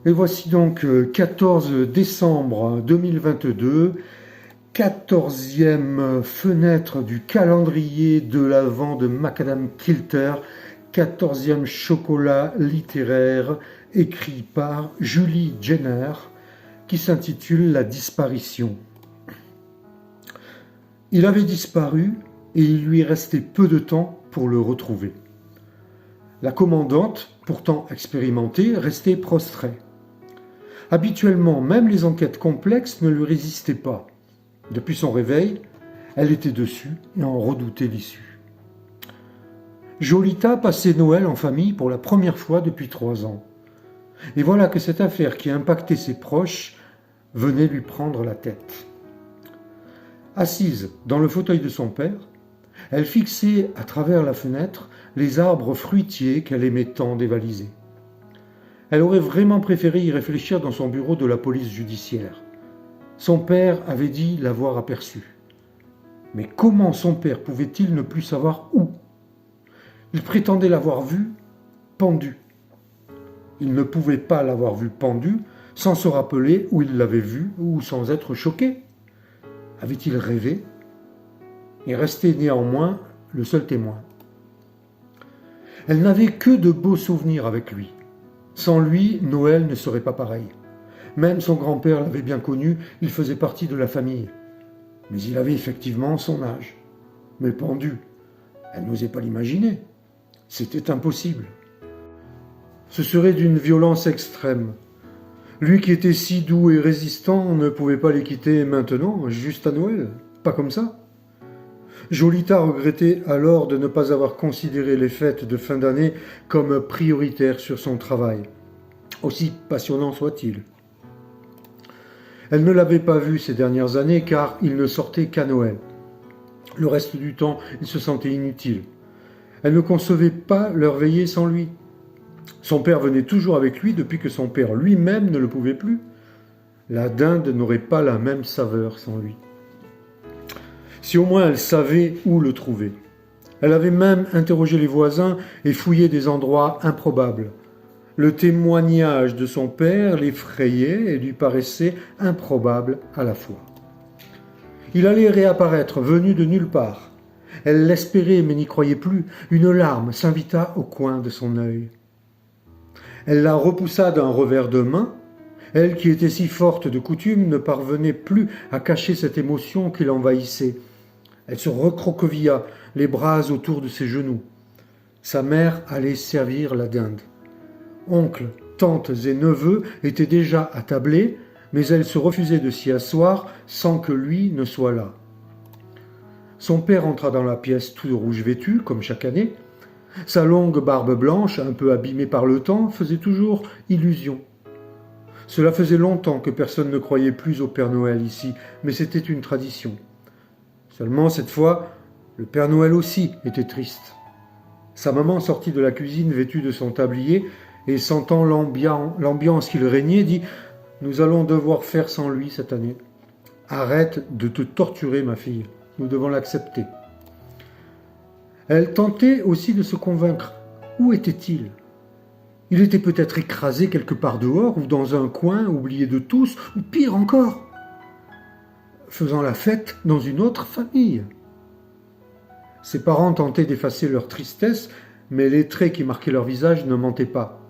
Et voici donc 14 décembre 2022, 14e fenêtre du calendrier de l'Avent de Macadam Kilter, 14e chocolat littéraire écrit par Julie Jenner qui s'intitule La disparition. Il avait disparu et il lui restait peu de temps pour le retrouver. La commandante, pourtant expérimentée, restait prostrée. Habituellement, même les enquêtes complexes ne lui résistaient pas. Depuis son réveil, elle était dessus et en redoutait l'issue. Jolita passait Noël en famille pour la première fois depuis 3 ans. Et voilà que cette affaire qui impactait ses proches venait lui prendre la tête. Assise dans le fauteuil de son père, elle fixait à travers la fenêtre les arbres fruitiers qu'elle aimait tant dévaliser. Elle aurait vraiment préféré y réfléchir dans son bureau de la police judiciaire. Son père avait dit l'avoir aperçu. Mais comment son père pouvait-il ne plus savoir où ? Il prétendait l'avoir vue pendue. Il ne pouvait pas l'avoir vue pendue sans se rappeler où il l'avait vue ou sans être choqué. Avait-il rêvé ? Il restait néanmoins le seul témoin. Elle n'avait que de beaux souvenirs avec lui. Sans lui, Noël ne serait pas pareil. Même son grand-père l'avait bien connu, il faisait partie de la famille. Mais il avait effectivement son âge. Mais pendu, elle n'osait pas l'imaginer. C'était impossible. Ce serait d'une violence extrême. Lui qui était si doux et résistant ne pouvait pas les quitter maintenant, juste à Noël. Pas comme ça. Jolita regrettait alors de ne pas avoir considéré les fêtes de fin d'année comme prioritaires sur son travail, aussi passionnant soit-il. Elle ne l'avait pas vu ces dernières années car il ne sortait qu'à Noël. Le reste du temps, il se sentait inutile. Elle ne concevait pas leur veillée sans lui. Son père venait toujours avec lui depuis que son père lui-même ne le pouvait plus. La dinde n'aurait pas la même saveur sans lui. Si au moins elle savait où le trouver. Elle avait même interrogé les voisins et fouillé des endroits improbables. Le témoignage de son père l'effrayait et lui paraissait improbable à la fois. Il allait réapparaître, venu de nulle part. Elle l'espérait mais n'y croyait plus. Une larme s'invita au coin de son œil. Elle la repoussa d'un revers de main. Elle qui était si forte de coutume ne parvenait plus à cacher cette émotion qui l'envahissait. Elle se recroquevilla, les bras autour de ses genoux. Sa mère allait servir la dinde. Oncles, tantes et neveux étaient déjà attablés, mais elle se refusait de s'y asseoir sans que lui ne soit là. Son père entra dans la pièce tout de rouge vêtu, comme chaque année. Sa longue barbe blanche, un peu abîmée par le temps, faisait toujours illusion. Cela faisait longtemps que personne ne croyait plus au Père Noël ici, mais c'était une tradition. Seulement, cette fois, le Père Noël aussi était triste. Sa maman sortit de la cuisine vêtue de son tablier et sentant l'ambiance qu'il régnait, dit « Nous allons devoir faire sans lui cette année. Arrête de te torturer, ma fille. Nous devons l'accepter. » Elle tentait aussi de se convaincre. Où était-il ? Il était peut-être écrasé quelque part dehors ou dans un coin, oublié de tous, ou pire encore, faisant la fête dans une autre famille. Ses parents tentaient d'effacer leur tristesse, mais les traits qui marquaient leur visage ne mentaient pas.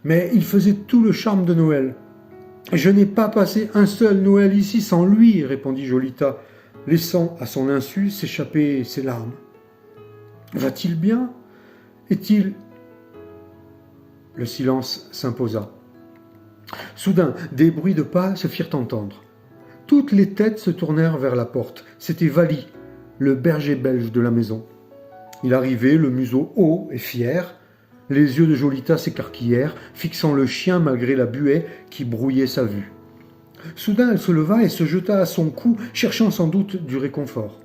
Mais il faisait tout le charme de Noël. « Je n'ai pas passé un seul Noël ici sans lui, » répondit Jolita, laissant à son insu s'échapper ses larmes. « Va-t-il bien ? Est-il... » Le silence s'imposa. Soudain, des bruits de pas se firent entendre. Toutes les têtes se tournèrent vers la porte. C'était Vali, le berger belge de la maison. Il arrivait, le museau haut et fier. Les yeux de Jolita s'écarquillèrent, fixant le chien malgré la buée qui brouillait sa vue. Soudain, elle se leva et se jeta à son cou, cherchant sans doute du réconfort.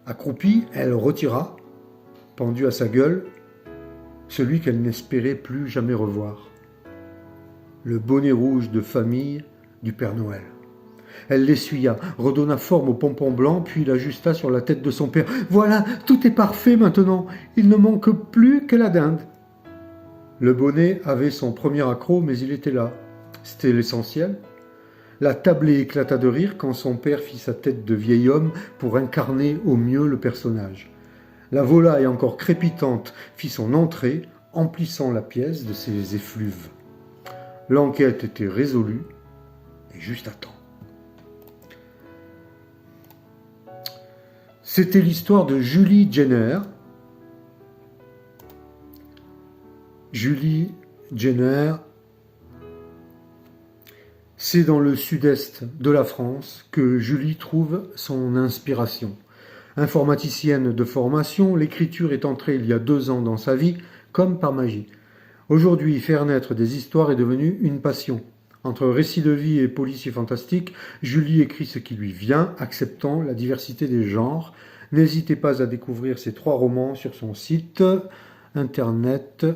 Accroupie, elle retira, pendu à sa gueule, celui qu'elle n'espérait plus jamais revoir. Le bonnet rouge de famille du Père Noël. Elle l'essuya, redonna forme au pompon blanc, puis l'ajusta sur la tête de son père. « Voilà, tout est parfait maintenant. Il ne manque plus que la dinde. » Le bonnet avait son premier accroc, mais il était là. C'était l'essentiel. La tablée éclata de rire quand son père fit sa tête de vieil homme pour incarner au mieux le personnage. La volaille encore crépitante fit son entrée, emplissant la pièce de ses effluves. L'enquête était résolue, et juste à temps. C'était l'histoire de Julie Jenner. Julie Jenner, c'est dans le sud-est de la France que Julie trouve son inspiration. Informaticienne de formation, l'écriture est entrée il y a 2 ans dans sa vie, comme par magie. Aujourd'hui, faire naître des histoires est devenu une passion. Entre récits de vie et policiers fantastiques, Julie écrit ce qui lui vient, acceptant la diversité des genres. N'hésitez pas à découvrir ses 3 romans sur son site internet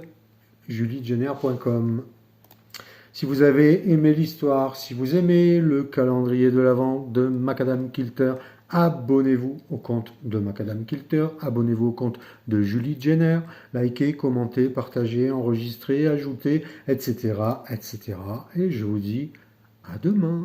juliejenner.com. Si vous avez aimé l'histoire, si vous aimez le calendrier de l'Avent de Macadam Kilter, abonnez-vous au compte de Macadam Kilter, abonnez-vous au compte de Julie Jenner, likez, commentez, partagez, enregistrez, ajoutez, etc., etc. Et je vous dis à demain.